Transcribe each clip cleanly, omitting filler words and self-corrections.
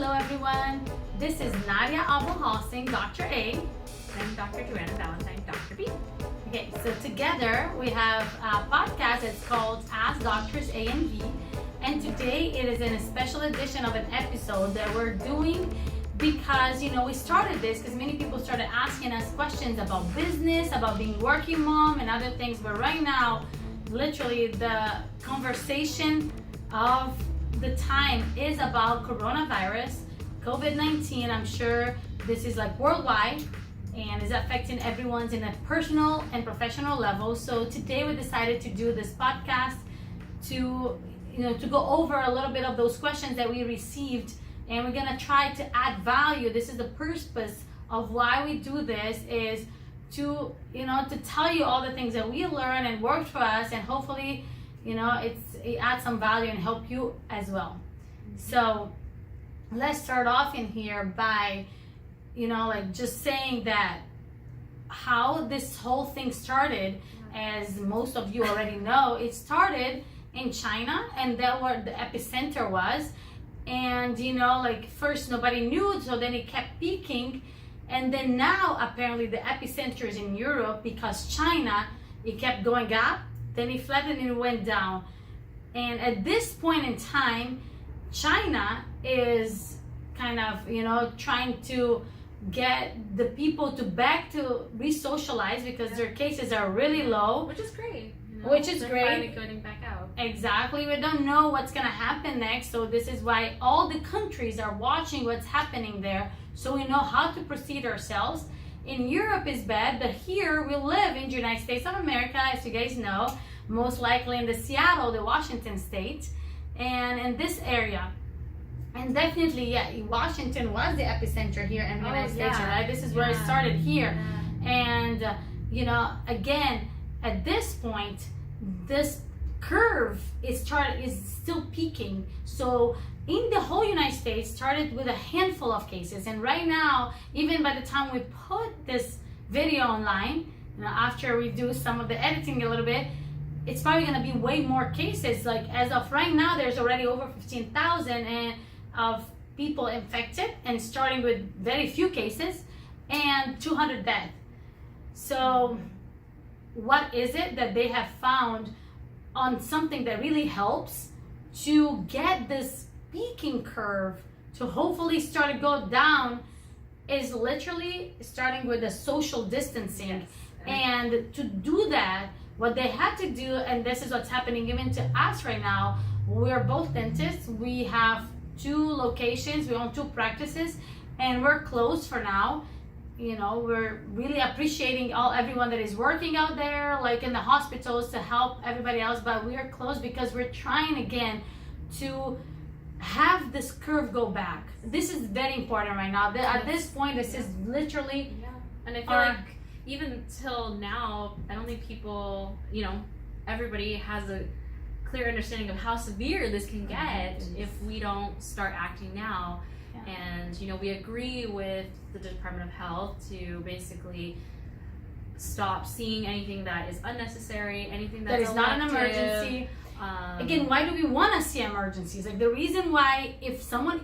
Hello everyone, this is Nadia Abulhasing, Dr. A. I'm Dr. Joanna Valentine, Dr. B. Okay, so together we have a podcast that's called As Drs A&V, and today it is in a special edition of an episode that we're doing because, we started this because many people started asking us questions about business, about being working mom and other things, but right now, literally the conversation of the time is about coronavirus, COVID-19. I'm sure this is like worldwide and is affecting everyone's in a personal and professional level. So today we decided to do this podcast to go over a little bit of those questions that we received, and we're gonna try to add value. This is the purpose of why we do this, is to tell you all the things that we learn and worked for us, and hopefully it adds some value and help you as well. So let's start off in here by just saying that how this whole thing started. As most of you already know, it started in China, and that's where the epicenter was. And first nobody knew, so then it kept peaking, and then now apparently the epicenter is in Europe because China, it kept going up, then it flattened and it went down. And at this point in time, China is kind of trying to get the people to back to re-socialize because their cases are really low, which is great. Which is they're great. Finally going back out. Exactly. We don't know what's gonna happen next, so this is why all the countries are watching what's happening there, so we know how to proceed ourselves. In Europe is bad, but here we live in the United States of America, as you guys know, most likely in the Seattle, the Washington state, and in this area. And definitely, Washington was the epicenter here in the United States, right? This is where it started here. And, again, at this point, this curve is still peaking. So in the whole United States, started with a handful of cases. And right now, even by the time we put this video online, after we do some of the editing a little bit, it's probably going to be way more cases. Like as of right now, there's already over 15,000 of people infected, and starting with very few cases and 200 deaths. So what is it that they have found on something that really helps to get this peaking curve to hopefully start to go down is literally starting with the social distancing. And to do that, what they had to do, and this is what's happening even to us right now, we're both dentists. We have 2 locations, we own 2 practices, and we're closed for now. We're really appreciating everyone that is working out there, like in the hospitals, to help everybody else, but we are closed because we're trying again to have this curve go back. This is very important right now. At this point, this is literally, and I feel like even till now, I don't think people, everybody has a clear understanding of how severe this can get if we don't start acting now. And we agree with the Department of Health to basically stop seeing anything that is unnecessary, anything that is not an emergency. Again, why do we want to see emergencies? Like the reason why, if someone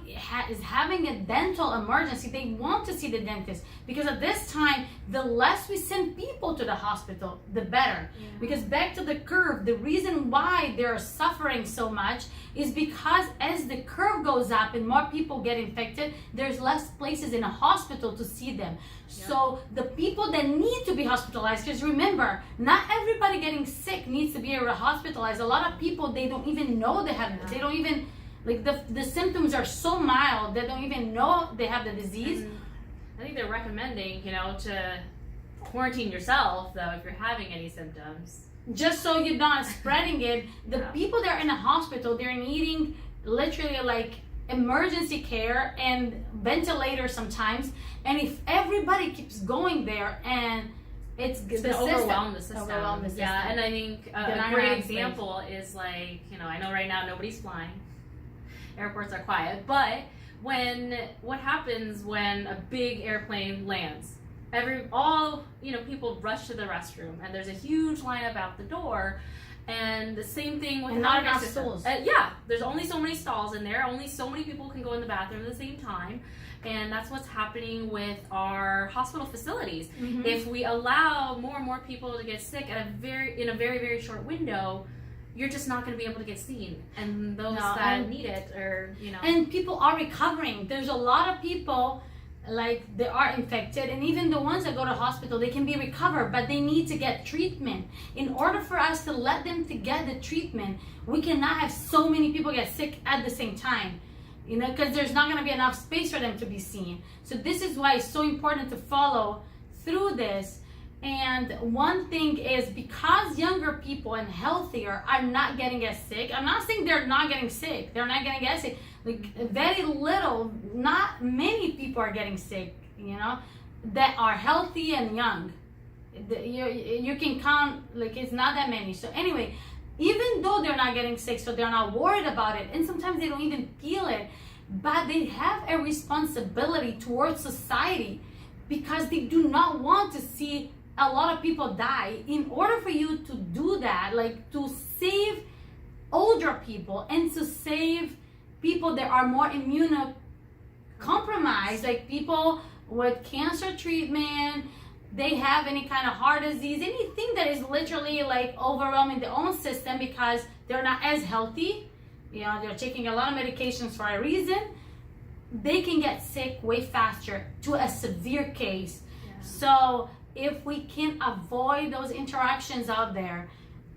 is having a dental emergency, they want to see the dentist, because at this time, the less we send people to the hospital, the better. Because back to the curve, the reason why they're suffering so much is because as the curve goes up and more people get infected, there's less places in a hospital to see them. So the people that need to be hospitalized, because remember, not everybody getting sick needs to be hospitalized. A lot of people, they don't even know they have it. They don't even, the symptoms are so mild, they don't even know they have the disease. And I think they're recommending, to quarantine yourself, though, if you're having any symptoms. Just so you're not spreading it. The people that are in a hospital, they're needing literally emergency care and ventilators sometimes. And if everybody keeps going there, and it's going to overwhelm the system. Yeah, and I think a great example is I know right now nobody's flying. Airports are quiet, but what happens when a big airplane lands? People rush to the restroom, and there's a huge lineup out the door, And the same thing with And the not healthcare enough system. stalls. Yeah, there's only so many stalls in there. Only so many people can go in the bathroom at the same time. And that's what's happening with our hospital facilities. Mm-hmm. If we allow more and more people to get sick in a very, very short window, you're just not going to be able to get seen. And those that need it are, And people are recovering. There's a lot of people, like, they are infected, and even the ones that go to hospital, they can be recovered, but they need to get treatment. In order for us to let them to get the treatment, we cannot have so many people get sick at the same time. Because there's not going to be enough space for them to be seen. So this is why it's so important to follow through this. And one thing is, because younger people and healthier are not getting as sick, I'm not saying they're not getting sick. They're not going to get sick. Like, very little, not many people are getting sick, that are healthy and young. You can count, like, it's not that many. So anyway, even though they're not getting sick, so they're not worried about it, and sometimes they don't even feel it, but they have a responsibility towards society, because they do not want to see a lot of people die. In order for you to do that, like, to save older people and to save people that are more immunocompromised, like people with cancer treatment, they have any kind of heart disease, anything that is literally like overwhelming their own system because they're not as healthy, they're taking a lot of medications for a reason, they can get sick way faster to a severe case. So if we can avoid those interactions out there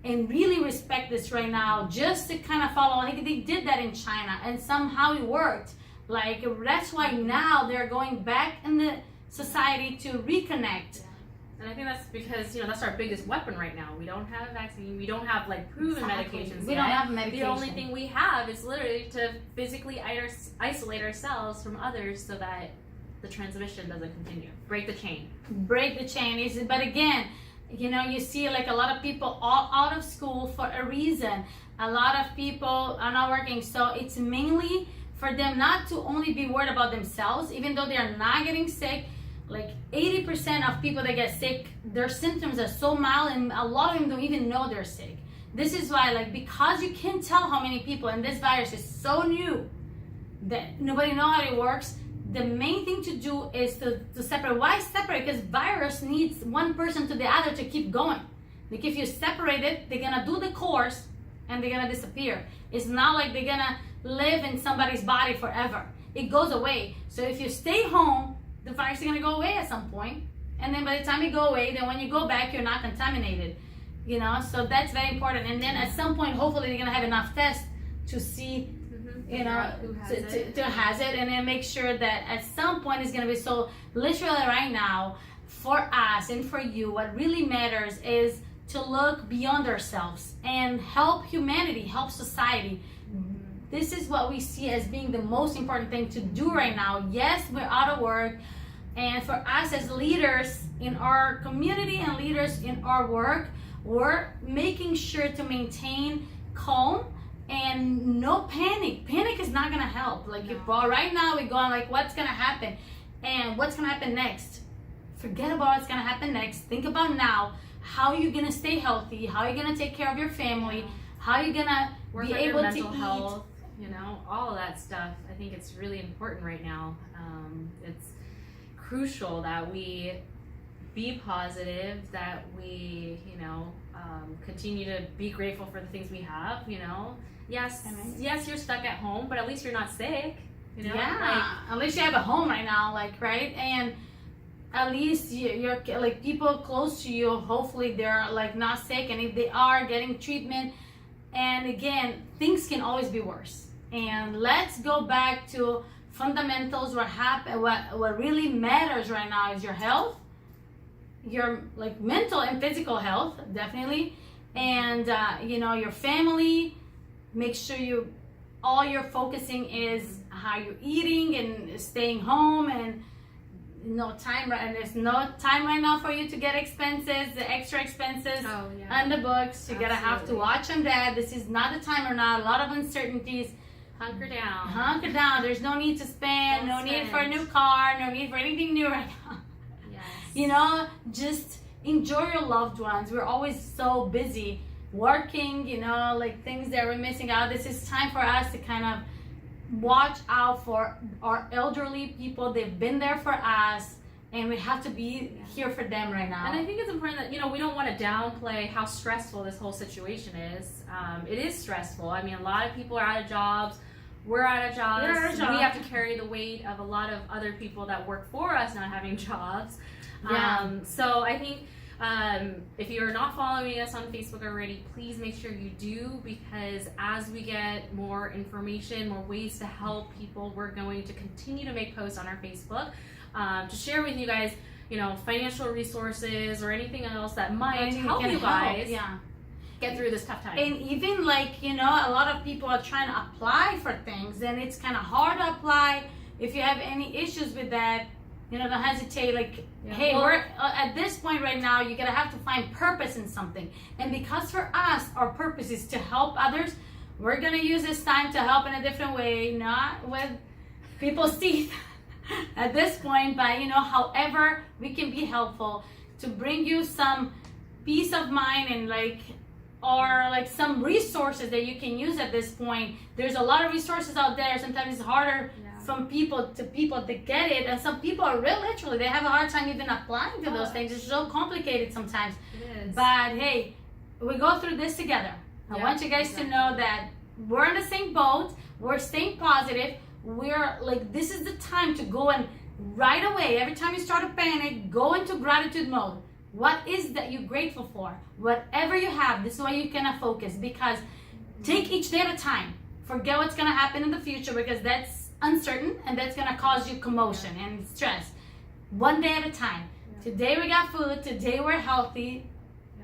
and really respect this right now, just to kind of follow, like they did that in China and somehow it worked. Like, that's why now they're going back in the society to reconnect. And I think that's because, that's our biggest weapon right now. We don't have a vaccine. We don't have, like, proven medications We don't have medication. The only thing we have is literally to physically isolate ourselves from others so that the transmission doesn't continue. Break the chain. Break the chain. But again, you see, like, a lot of people all out of school for a reason. A lot of people are not working. So it's mainly for them not to only be worried about themselves, even though they are not getting sick. Like 80% of people that get sick, their symptoms are so mild, and a lot of them don't even know they're sick. This is why, like, because you can't tell how many people, and this virus is so new that nobody knows how it works, the main thing to do is to separate. Why separate? Because virus needs one person to the other to keep going. Like, if you separate it, they're gonna do the course and they're gonna disappear. It's not like they're gonna live in somebody's body forever. It goes away. So if you stay home, the virus is gonna go away at some point, and then by the time you go away, then when you go back, you're not contaminated. So that's very important. And then at some point, hopefully, they're gonna have enough tests to see, who has it, and then make sure that at some point it's gonna be. So literally right now, for us and for you, what really matters is to look beyond ourselves and help humanity, help society. This is what we see as being the most important thing to do right now. Yes, we're out of work, and for us as leaders in our community and leaders in our work, we're making sure to maintain calm and no panic. Panic is not gonna help. Like, right now we're going like, what's gonna happen? And what's gonna happen next? Forget about what's gonna happen next. Think about now. How are you gonna stay healthy? How are you gonna take care of your family? How are you gonna be able to eat? Health, all of that stuff. I think it's really important right now. It's crucial that we be positive, that we, continue to be grateful for the things we have, Yes, you're stuck at home, but at least you're not sick, at least you have a home right now, right? And at least you're like, people close to you, hopefully they're like not sick, and if they are, getting treatment. And again, things can always be worse. And let's go back to fundamentals. What really matters right now is your health, your like mental and physical health, definitely, and your family. Make sure all you're focusing is how you're eating and staying home, and there's no time right now for you to get expenses, the extra expenses on the books. You gotta have to watch on that. This is not the time or not. A lot of uncertainties. Hunker down. There's no need to spend. No need for a new car. No need for anything new right now. Yes. Just enjoy your loved ones. We're always so busy working, you know, like things that we're missing out. This is time for us to kind of watch out for our elderly people. They've been there for us, and we have to be here for them right now. And I think it's important that, you know, we don't want to downplay how stressful this whole situation is. It is stressful. I mean, a lot of people are out of jobs. We're out of jobs. We have to carry the weight of a lot of other people that work for us not having jobs. So I think if you're not following us on Facebook already, please make sure you do, because as we get more information, more ways to help people, we're going to continue to make posts on our Facebook to share with you guys, you know, financial resources or anything else that might help you guys get through this tough time. And even like, you know, a lot of people are trying to apply for things, and it's kind of hard to apply. If you have any issues with that, you know, don't hesitate. Like, hey, we're at this point right now, you're gonna have to find purpose in something. And because for us, our purpose is to help others, we're gonna use this time to help in a different way, not with people's teeth at this point, but, you know, however we can be helpful to bring you some peace of mind and like, or like some resources that you can use at this point. There's a lot of resources out there. Sometimes it's harder from people to get it, and some people are real literally, they have a hard time even applying to those things. It's so complicated sometimes. It is. But hey, we go through this together. I want you guys to know that we're in the same boat. We're staying positive. We're like, this is the time to go and right away, every time you start to panic, go into gratitude mode. What is that you're grateful for? Whatever you have, this is why you cannot focus, because take each day at a time. Forget what's gonna happen in the future, because that's uncertain and that's gonna cause you commotion and stress. One day at a time. Today we got food, today we're healthy,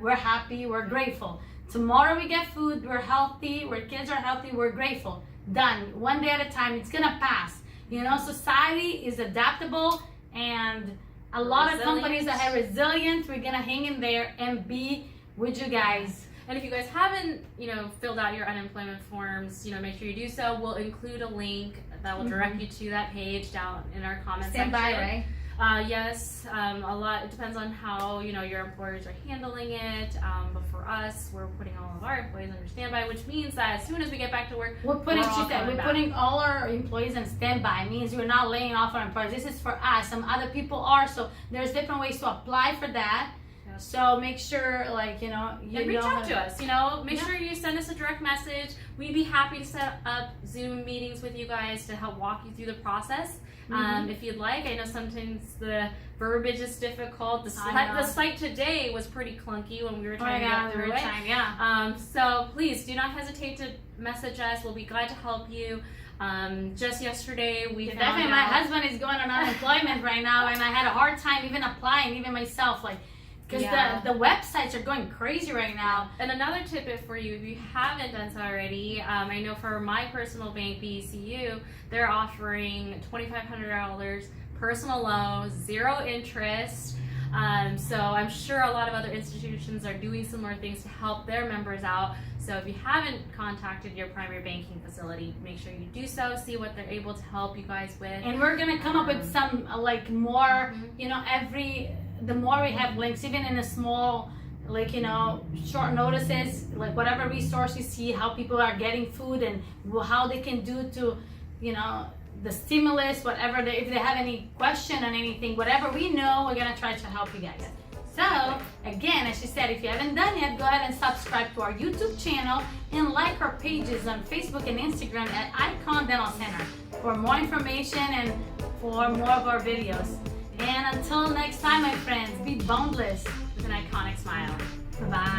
we're happy, we're grateful. Tomorrow we get food, we're healthy, our kids are healthy, we're grateful. Done. One day at a time. It's gonna pass. You know, society is adaptable, and a lot of companies that are resilient, we're gonna hang in there and be with you guys. And if you guys haven't, you know, filled out your unemployment forms, you know, make sure you do so. We'll include a link that will direct you to that page down in our comments section. Stand by, right? Yes, a lot. It depends on how, you know, your employers are handling it. But for us, we're putting all of our employees under standby, which means that as soon as we get back to work, we're putting all our employees on standby. It means we're not laying off our employees. This is for us. Some other people are, so there's different ways to apply for that. So make sure, like, you know, reach out to us. You know, make sure you send us a direct message. We'd be happy to set up Zoom meetings with you guys to help walk you through the process. If you'd like. I know sometimes the verbiage is difficult. The site today was pretty clunky when we were trying to get through it. So please do not hesitate to message us. We'll be glad to help you. Just yesterday we found out. My husband is going on unemployment right now, and I had a hard time even applying, even myself, like, because the websites are going crazy right now. And another tidbit for you, if you haven't done so already, I know for my personal bank, BECU, they're offering $2,500 personal loans, 0 interest. So I'm sure a lot of other institutions are doing similar things to help their members out. So if you haven't contacted your primary banking facility, make sure you do so, see what they're able to help you guys with. And we're going to come up with some, like, more, you know, the more we have links, even in a small, like, you know, short notices, like whatever resource you see, how people are getting food and how they can do to, you know, the stimulus, whatever, if they have any question on anything, whatever we know, we're going to try to help you guys. So, again, as she said, if you haven't done yet, go ahead and subscribe to our YouTube channel and like our pages on Facebook and Instagram at Icon Dental Center for more information and for more of our videos. And until next time, my friends, be boundless with an iconic smile. Bye-bye.